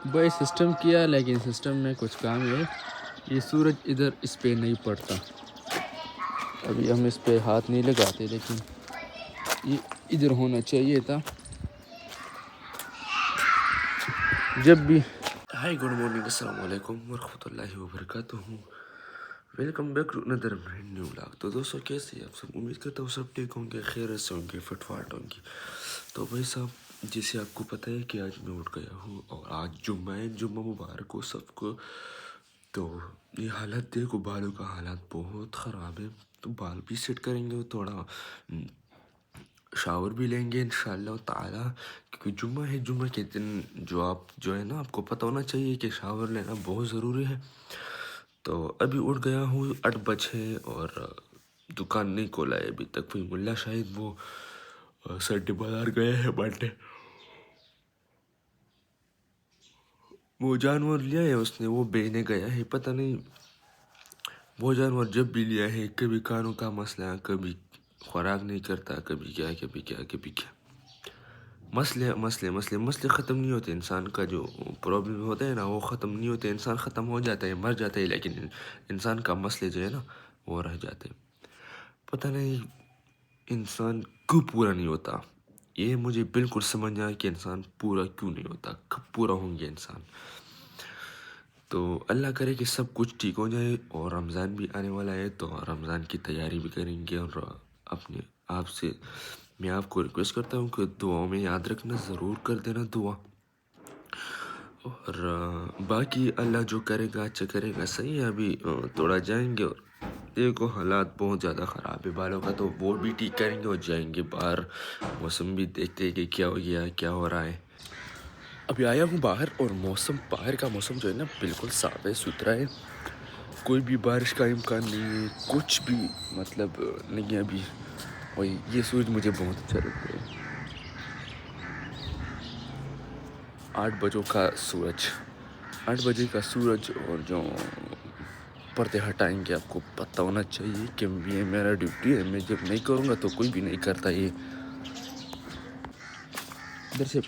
بھائی سسٹم کیا لیکن سسٹم میں کچھ کام ہے. یہ سورج ادھر اس پہ نہیں پڑتا. ابھی ہم اس پہ ہاتھ نہیں لگاتے لیکن یہ ادھر ہونا چاہیے تھا. جب بھی ہائی گڈ مارننگ، السلام علیکم ورحمۃ اللہ وبرکاتہ. Welcome back to another brand new vlog. تو دوستو کیسے ہیں آپ سب؟ امید کرتا ہوں سب ٹھیک ہوں گے، خیریت سے ہوں گے، فٹ فاٹ ہوں گے. تو بھائی صاحب، جیسے آپ کو پتہ ہے کہ آج میں اٹھ گیا ہوں اور آج جمعہ مبارک ہو سب کو. تو یہ حالت دیکھو، بالوں کا حالات بہت خراب ہے. تو بال بھی سیٹ کریں گے، تھوڑا شاور بھی لیں گے انشاءاللہ تعالی، کیونکہ جمعہ ہے. جمعہ کے دن جو ہے نا، آپ کو پتہ ہونا چاہیے کہ شاور لینا بہت ضروری ہے. تو ابھی اٹھ گیا ہوں 8 بجے اور دکان نہیں کھولا ہے ابھی تک. کوئی ملا شاید وہ سنڈے بازار گئے ہیں بانٹے. وہ جانور لیا ہے اس نے، وہ بیچنے گیا ہے. پتہ نہیں وہ جانور جب بھی لیا ہے، کبھی کانوں کا مسئلہ، کبھی خوراک نہیں کرتا، کبھی کیا کبھی کیا کبھی کیا. مسئلے ختم نہیں ہوتے. انسان کا جو پرابلم ہوتا ہے نا، وہ ختم نہیں ہوتے. انسان ختم ہو جاتا ہے، مر جاتا ہے، لیکن انسان کا مسئلے جو ہے نا وہ رہ جاتے. پتہ نہیں انسان کیوں پورا نہیں ہوتا. یہ مجھے بالکل سمجھ نہیں آیا کہ انسان پورا کیوں نہیں ہوتا، کب پورا ہوں گے انسان. تو اللہ کرے کہ سب کچھ ٹھیک ہو جائے. اور رمضان بھی آنے والا ہے، تو رمضان کی تیاری بھی کریں گے. اور اپنے آپ سے میں آپ کو ریکویسٹ کرتا ہوں کہ دعاؤں میں یاد رکھنا، ضرور کر دینا دعا. اور باقی اللہ جو کرے گا اچھا کرے گا. صحیح ہے، ابھی تھوڑا جائیں گے. اور دیکھو حالات بہت زیادہ خراب ہے بالوں کا، تو وہ بھی ٹھیک کریں گے اور جائیں گے باہر. موسم بھی دیکھتے ہیں کہ کیا ہو گیا، کیا ہو رہا ہے. ابھی آیا ہوں باہر اور باہر کا موسم جو ہے نا بالکل صاف ہے، ستھرا ہے. کوئی بھی بارش کا امکان نہیں ہے، کچھ بھی مطلب نہیں ہے ابھی. وہی یہ سورج مجھے بہت اچھا لگتا ہے. 8 بجے کا سورج. اور جو پردے ہٹائیں گے، آپ کو پتہ ہونا چاہیے کہ یہ میرا ڈیوٹی ہے. میں جب نہیں کروں گا تو کوئی بھی نہیں کرتا. یہ ادھر سے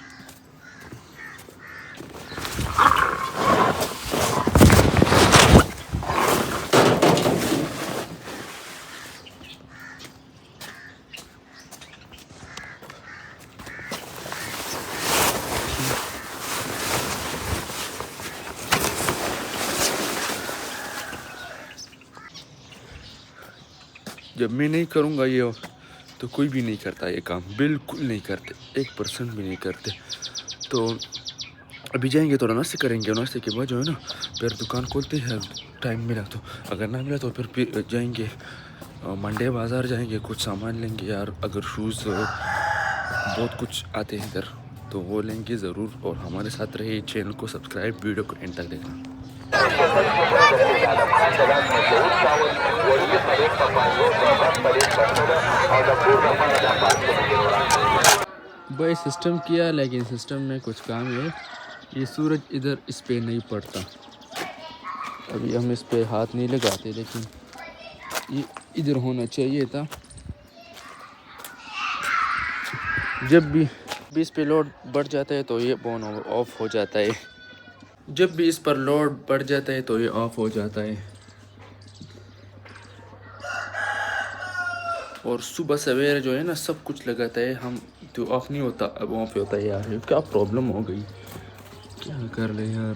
جب میں نہیں کروں گا یہ تو کوئی بھی نہیں کرتا. یہ کام بالکل نہیں کرتے، 1% بھی نہیں کرتے. تو ابھی جائیں گے، تھوڑا ناشتہ کریں گے. ناشتے کے بعد جو ہے نا پھر دکان کھولتے ہیں ٹائم ملا تو. اگر نہ ملا تو پھر جائیں گے منڈے بازار جائیں گے، کچھ سامان لیں گے یار. اگر شوز بہت کچھ آتے ہیں ادھر تو وہ لیں گے ضرور. اور ہمارے ساتھ رہے چینل کو سبسکرائب، ویڈیو کو اینڈ تک دیکھنا. بھائی سسٹم کیا لیکن سسٹم میں کچھ کام ہے. یہ سورج ادھر اس پہ نہیں پڑتا. ابھی ہم اس پہ ہاتھ نہیں لگاتے لیکن یہ ادھر ہونا چاہیے تھا. جب بھی اس پہ لوڈ بڑھ جاتا ہے تو یہ آن آف ہو جاتا ہے. جب بھی اس پر لوڈ بڑھ جاتا ہے تو یہ آف ہو جاتا ہے. اور صبح سویرے جو ہے نا سب کچھ لگاتا ہے ہم تو آف نہیں ہوتا، اب آف ہوتا ہے. یار کیا پرابلم ہو گئی، کیا کر لے یار.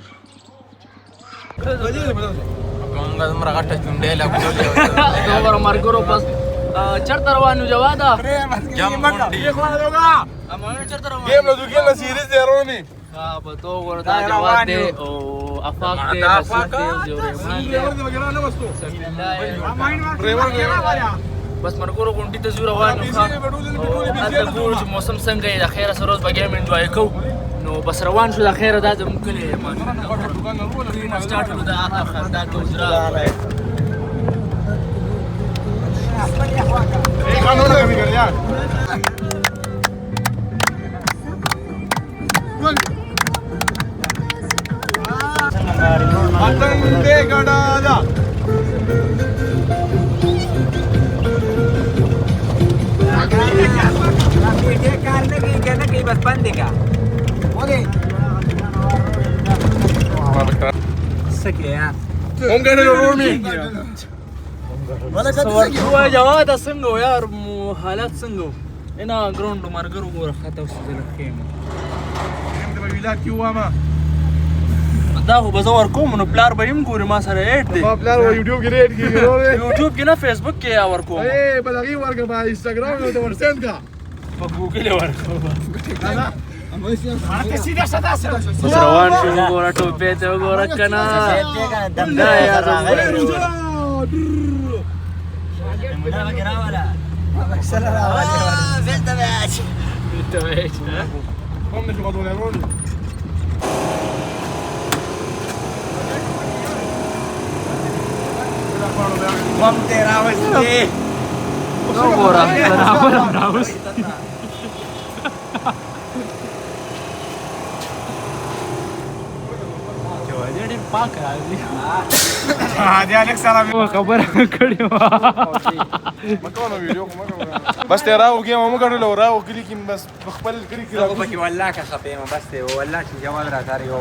بس مرګورو غونډې ته ځو روان یو. هلته ګورو چې موسم څنګه یې. د خیره سره اوس به ګیم انجوای کوو. نو بس روان شو. د خیره دا زموږ کلی سټارټ کړو. دا ګوزرا بس بند کا سکے یار هم ګڼل رومي ورته جواد څنګه و یار حالات څنګه و اینا ګراوند مرګرو ګوره خطه اوس د لخیم د ویلات کې وامه دا خو به زه ورکوم نو پلار به هم ګوري ما سره ایډ دی ما پلار و یوټیوب کې ریډ کیږي یوټیوب کې نه فیسبوک کې ورکوم اے بلغي ورګه په انستګرام نو ته ورسند کا په ګوګل ورکوم اوس روان شو ګوره ټوپې ته وګوره کنه دا یار هم نشو غوډولې هم تیرا وستی وګوره برابر راوست پاک راځي دی الک سلام خبره کړې و مکو ویډیو کوم بس ته راو کې مو کړل راو کلی کې بس خپل کلی کې والله که خفه ما بس والله چې جواد را تاریو